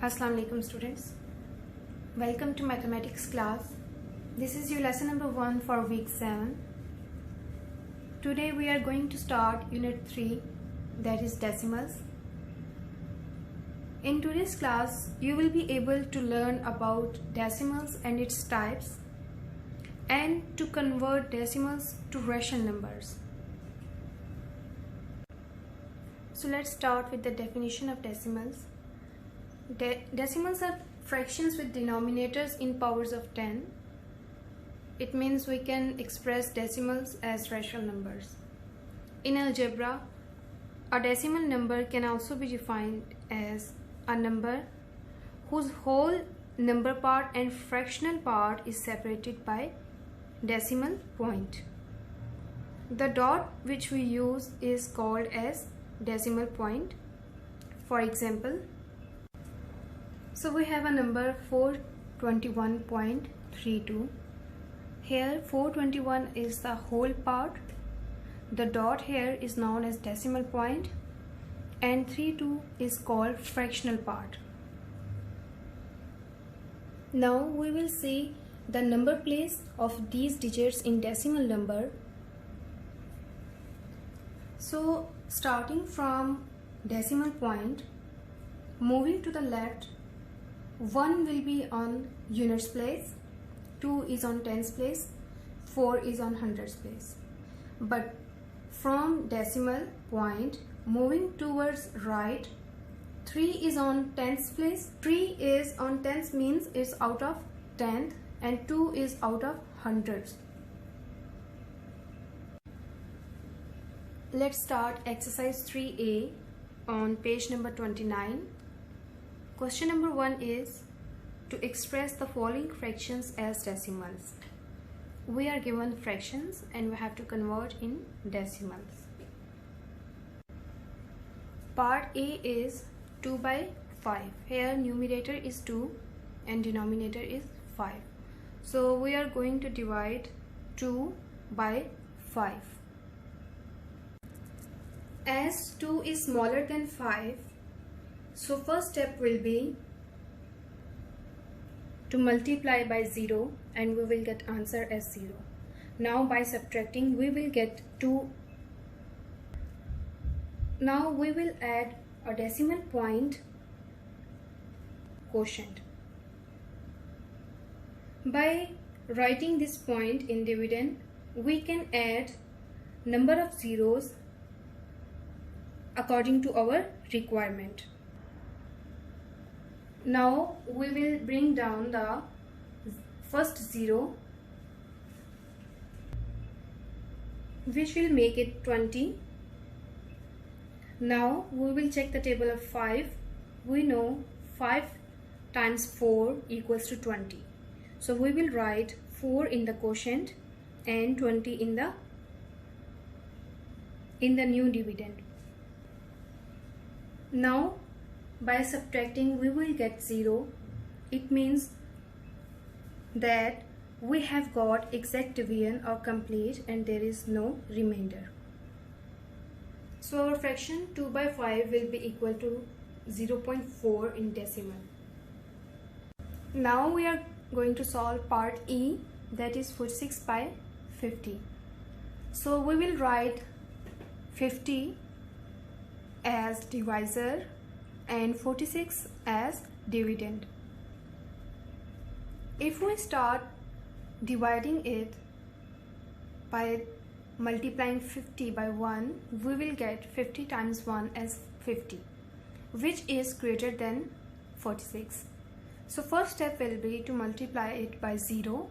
Assalamu alaikum students. Welcome to mathematics class. This is your lesson number 1 for week 7. Today we are going to start unit 3, that is decimals. In today's class you will be able to learn about decimals and its types and to convert decimals to rational numbers. So let's start with the definition of decimals. Decimals are fractions with denominators in powers of 10. It means we can express decimals as rational numbers. In algebra, a decimal number can also be defined as a number whose whole number part and fractional part is separated by decimal point. The dot which we use is called as decimal point. For example, so we have a number 421.32. Here 421 is the whole part. The dot here is known as decimal point and 32 is called fractional part. Now we will see the number place of these digits in decimal number. So starting from decimal point, moving to the left, 1 will be on units place, 2 is on tens place, 4 is on hundreds place. But from decimal point moving towards right, 3 is on tens place. 3 is on tens means it's out of tenth and 2 is out of hundreds. Let's start exercise 3A on page number 29. Question number 1 is to express the following fractions as decimals. We are given fractions and we have to convert in decimals. Part A is 2 by 5. Here numerator is 2 and denominator is 5. So we are going to divide 2 by 5. As 2 is smaller than 5, so first step will be to multiply by 0 and we will get answer as 0. Now by subtracting we will get 2. Now we will add a decimal point quotient. By writing this point in dividend, we can add number of zeros according to our requirement. Now we will bring down the first 0, which will make it 20. Now we will check the table of 5. We know 5 times 4 equals to 20. So we will write 4 in the quotient and 20 in the new dividend. Now by subtracting we will get 0. It means that we have got exact division or complete and there is no remainder. So our fraction 2 by 5 will be equal to 0.4 in decimal. Now we are going to solve part E, that is 46 by 50. So we will write 50 as divisor and 46 as dividend. If we start dividing it by multiplying 50 by 1, we will get 50 times 1 as 50, which is greater than 46. So first step will be to multiply it by 0.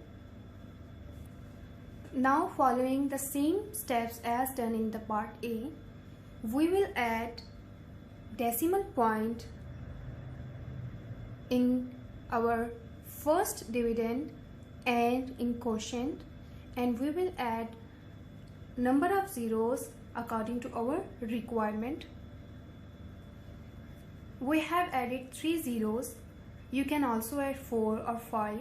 Now following the same steps as done in the part A, we will add decimal point in our first dividend and in quotient, and we will add number of zeros according to our requirement. We have added 3 zeros. You can also add 4 or 5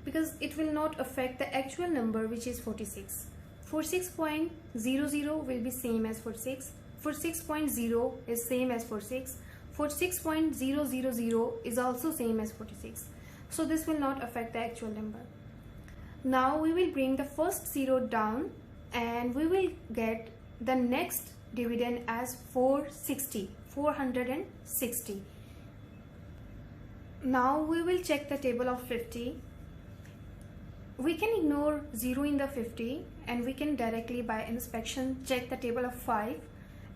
because it will not affect the actual number, which is 46. 46.00 will be same as 46. 46.0 is same as 46. 46.000 is also same as 46. So this will not affect the actual number. Now we will bring the first 0 down and we will get the next dividend as 460. Now we will check the table of 50. We can ignore 0 in the 50 and we can directly by inspection check the table of 5,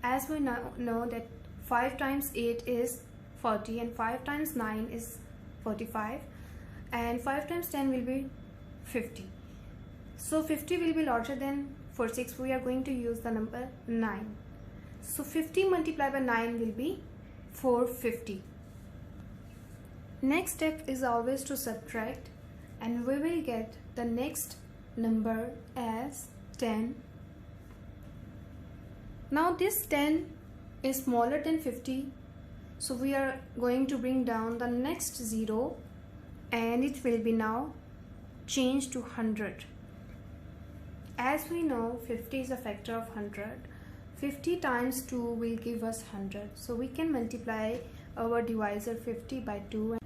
as we now know that 5 times 8 is 40 and 5 times 9 is 45 and 5 times 10 will be 50. So 50 will be larger than 46. We are going to use the number 9. So 50 multiplied by 9 will be 450. Next step is always to subtract, and we will get the next number as 10. Now this 10 is smaller than 50, so we are going to bring down the next 0 and it will be now changed to 100. As we know, 50 is a factor of 100. 50 times 2 will give us 100, so we can multiply our divisor 50 by 2.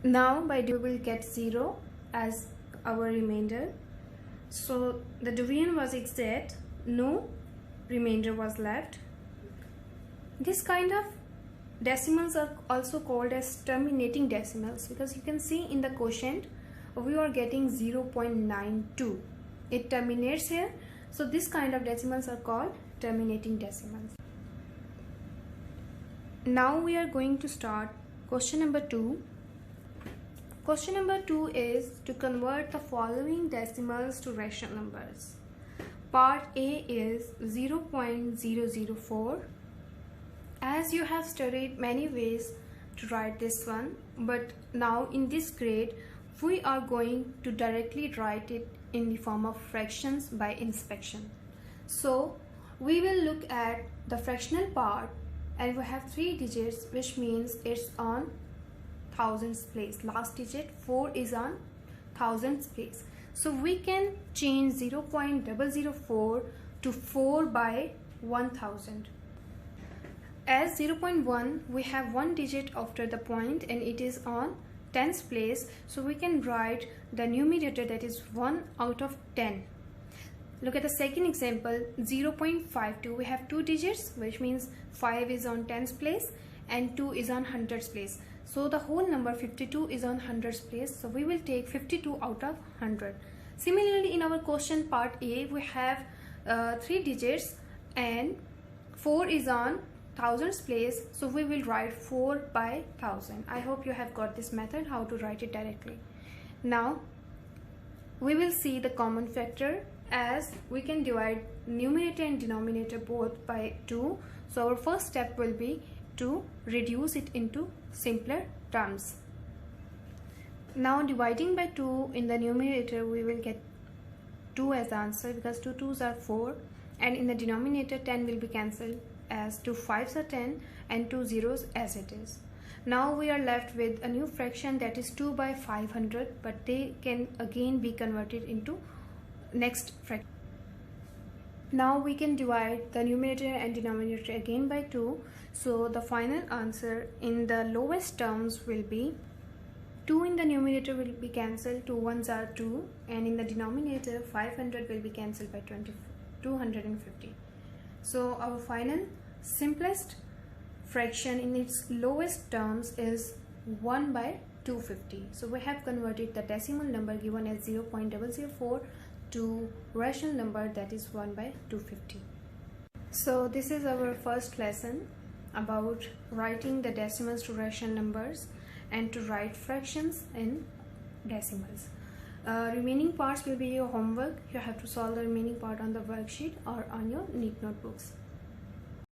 Now by 2 we will get 0 as our remainder. So the division was exact, no remainder was left. This kind of decimals are also called as terminating decimals, because you can see in the quotient we are getting 0.92. It terminates here, so this kind of decimals are called terminating decimals. Now we are going to start question number 2. Question number 2 is to convert the following decimals to rational numbers. Part A is 0.004. As you have studied many ways to write this one, but now in this grade we are going to directly write it in the form of fractions by inspection. So we will look at the fractional part, and we have 3 digits, which means it's on thousands place. Last digit 4 is on thousands place. So we can change 0.004 to 4 by 1000. As 0.1 we have 1 digit after the point and it is on tens place, so we can write the numerator, that is 1 out of 10. Look at the second example, 0.52. We have 2 digits, which means 5 is on tens place and 2 is on hundreds place. So the whole number 52 is on hundreds place, so we will take 52 out of 100. Similarly, in our question part A, we have 3 digits and 4 is on thousands place, so we will write 4 by 1000. I hope you have got this method how to write it directly. Now we will see the common factor, as we can divide numerator and denominator both by 2. So our first step will be to reduce it into simpler terms. Now dividing by 2 in the numerator, we will get 2 as the answer, because 2 2s are 4, and in the denominator 10 will be cancelled, as 2 5s are 10 and 2 zeros as it is. Now we are left with a new fraction, that is 2 by 500, but they can again be converted into next fraction. Now we can divide the numerator and denominator again by 2. So the final answer in the lowest terms will be 2 in the numerator will be cancelled, 2 1s are 2, and in the denominator 500 will be cancelled by 250. So our final simplest fraction in its lowest terms is 1 by 250. So we have converted the decimal number given as 0.004 to rational number, that is 1 by 250. So this is our first lesson about writing the decimals to rational numbers and to write fractions in decimals. Remaining parts will be your homework. You have to solve the remaining part on the worksheet or on your neat notebooks.